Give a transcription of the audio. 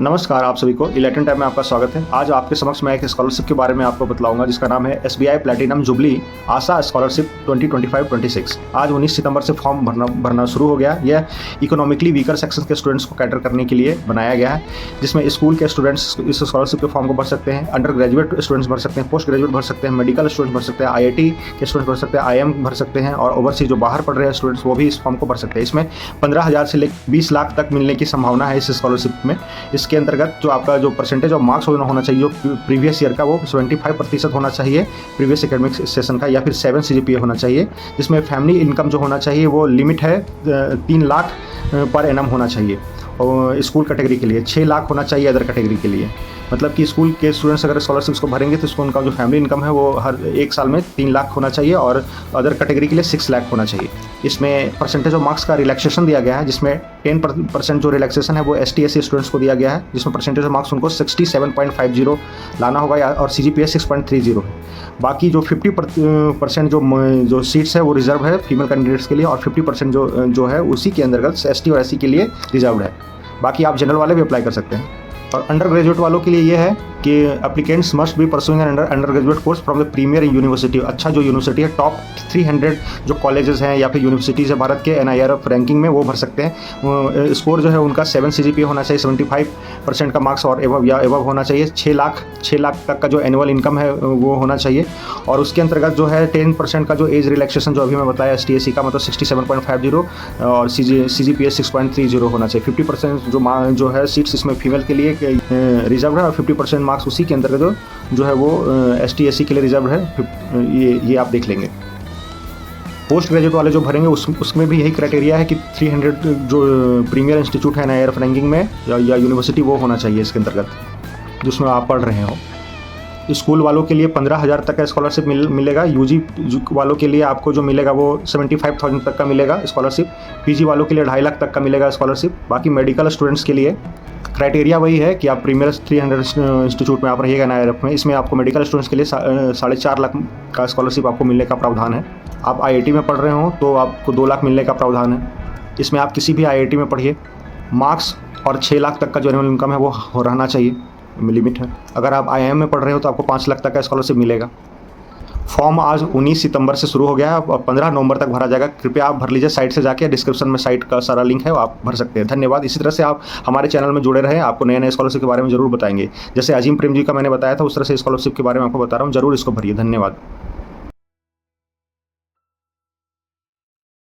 नमस्कार आप सभी को इलेक्ट्रॉन टाइम में आपका स्वागत है। आज आपके समक्ष मैं एक स्कॉलरशिप के बारे में आपको बतलाऊंगा जिसका नाम है SBI प्लैटिनम जुबली आशा स्कॉलरशिप 2025-26। आज 19 सितंबर से फॉर्म भरना शुरू हो गया। यह इकोनॉमिकली वीकर सेक्शन के स्टूडेंट्स को कैटर करने के लिए बनाया गया है, जिसमें स्कूल के स्टूडेंट्स इस स्कॉलरशिप के फॉर्म को भर सकते हैं, अंडर ग्रेजुएट स्टूडेंट्स भर सकते हैं, पोस्ट ग्रेजुएट भर सकते हैं, मेडिकल स्टूडेंट्स भर सकते हैं, IIT के स्टूडेंट्स भर सकते हैं, IIM भर सकते हैं और ओवरसीज जो बाहर पढ़ रहे हैं स्टूडेंट्स वो भी इस फॉर्म को भर सकते हैं। इसमें 15,000 से लेकर 20 लाख तक मिलने की संभावना है इस स्कॉलरशिप में। इसके अंतर्गत जो आपका जो परसेंटेज ऑफ मार्क्स होना चाहिए जो प्रीवियस ईयर का वो 75% होना चाहिए प्रीवियस एकेडमिक सेशन का, या फिर 7 CGPA होना चाहिए। जिसमें फैमिली इनकम जो होना चाहिए वो लिमिट है 3 लाख पर एनम होना चाहिए और स्कूल कैटेगरी के लिए 6 लाख होना चाहिए अदर कैटेगरी के लिए। मतलब कि स्कूल के स्टूडेंट्स अगर स्कॉलरशिप्स को भरेंगे तो उसको उनका जो फैमिली इनकम है वो हर एक साल में 3 लाख होना चाहिए और अदर कैटेगरी के लिए 6 लाख होना चाहिए। इसमें परसेंटेज ऑफ मार्क्स का रिलैक्सेशन दिया गया है, जिसमें 10% जो रिलैक्सेशन है वो ST/SC स्टूडेंट्स को दिया गया है, जिसमें परसेंटेज ऑफ मार्क्स उनको 67.50 लाना होगा और CGPA 6.30 है। बाकी जो 50% जो सीट्स है वो रिजर्व है फीमेल कैंडिडेट्स के लिए और 50% जो है उसी के अंतर्गत ST और SC के लिए रिजर्व है। बाकी आप जनरल वाले भी अप्लाई कर सकते हैं। और अंडर ग्रेजुएट वालों के लिए ये है कि applicants must be pursuing an undergraduate course from the premier university. अच्छा जो यूनिवर्सिटी है टॉप 300 जो कॉलेजेस हैं या फिर यूनिवर्सिटीज़ है भारत के NIRF रैंकिंग में वो भर सकते हैं। स्कोर जो है उनका 7 CGPA होना चाहिए, 75% का मार्क्स और एवव होना चाहिए। 6 लाख तक का जो एनुअल इनकम है वो होना चाहिए। और उसके अंतर्गत जो है 10% का जो एज रिलैक्सेशन जो अभी मैं बताया ST/SC का मतलब 67.50 और CGPA 6.30 होना चाहिए। 50% जो है सीट्स इसमें फीमेल के लिए रिजर्व है और 50% मार्क्स उसी के अंतर्गत जो है वो ST/SC के लिए रिजर्व है। ये आप देख लेंगे। पोस्ट ग्रेजुएट वाले जो भरेंगे उसमें भी यही क्राइटेरिया है कि 300 जो प्रीमियर इंस्टीट्यूट है NIRF रैंकिंग में या यूनिवर्सिटी वो होना चाहिए इसके अंतर्गत जिसमें आप पढ़ रहे हो। स्कूल वालों के लिए 15,000 तक का स्कॉलरशिप मिलेगा। UG वालों के लिए आपको जो मिलेगा वो 75,000 तक का मिलेगा स्कॉलरशिप। PG वालों के लिए 2.5 लाख तक का मिलेगा स्कॉलरशिप। बाकी मेडिकल स्टूडेंट्स के लिए क्राइटेरिया वही है कि आप प्रीमियर 300 इंस्टीट्यूट में आप रहिएगा NIRF में। इसमें आपको मेडिकल स्टूडेंट्स के लिए 4.5 लाख का स्कॉलरशिप आपको मिलने का प्रावधान है। आप IIT में पढ़ रहे हो तो आपको 2 लाख मिलने का प्रावधान है। इसमें आप किसी भी IIT में पढ़िए, मार्क्स और 6 लाख तक का जो एनुअल इनकम है वो रहना चाहिए, लिमिट है। अगर आप IIM में पढ़ रहे हो तो आपको 5 लाख तक का स्कॉलरशिप मिलेगा। फॉर्म आज 19 सितंबर से शुरू हो गया है और 15 नवंबर तक भरा जाएगा। कृपया आप भर लीजिए साइट से जाके, डिस्क्रिप्शन में साइट का सारा लिंक है वो आप भर सकते हैं। धन्यवाद। इसी तरह से आप हमारे चैनल में जुड़े रहें, आपको नए स्कॉलरशिप के बारे में जरूर बताएंगे। जैसे अजीम प्रेम जी का मैंने बताया था उस तरह से स्कॉलरशिप के बारे में आपको बता रहा हूँ, जरूर इसको भरिए। धन्यवाद।